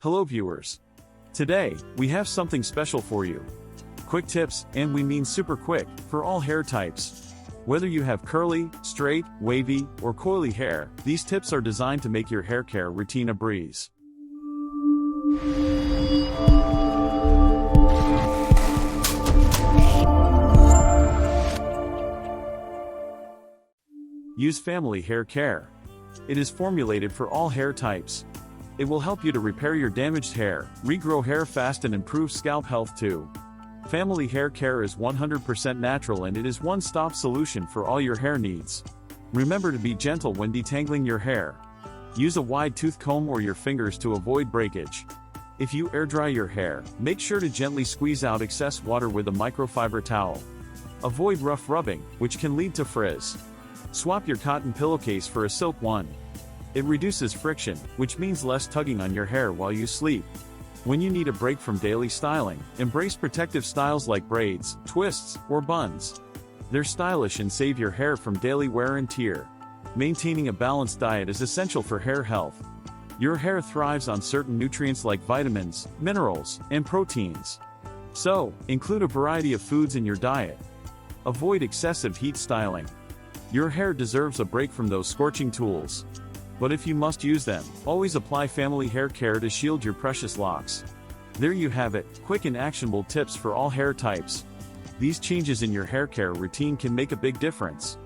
Hello viewers. Today, we have something special for you. Quick tips, and we mean super quick, for all hair types. Whether you have curly, straight, wavy, or coily hair, these tips are designed to make your hair care routine a breeze. Use Family Hair Care. It is formulated for all hair types. It will help you to repair your damaged hair, regrow hair fast and improve scalp health too. Family Hair Care is 100% natural and it is one-stop solution for all your hair needs. Remember to be gentle when detangling your hair. Use a wide tooth comb or your fingers to avoid breakage. If you air dry your hair, make sure to gently squeeze out excess water with a microfiber towel. Avoid rough rubbing, which can lead to frizz. Swap your cotton pillowcase for a silk one. It reduces friction, which means less tugging on your hair while you sleep. When you need a break from daily styling, embrace protective styles like braids, twists, or buns. They're stylish and save your hair from daily wear and tear. Maintaining a balanced diet is essential for hair health. Your hair thrives on certain nutrients like vitamins, minerals, and proteins. So, include a variety of foods in your diet. Avoid excessive heat styling. Your hair deserves a break from those scorching tools. But if you must use them, always apply Family Hair Care to shield your precious locks. There you have it, quick and actionable tips for all hair types. These changes in your hair care routine can make a big difference.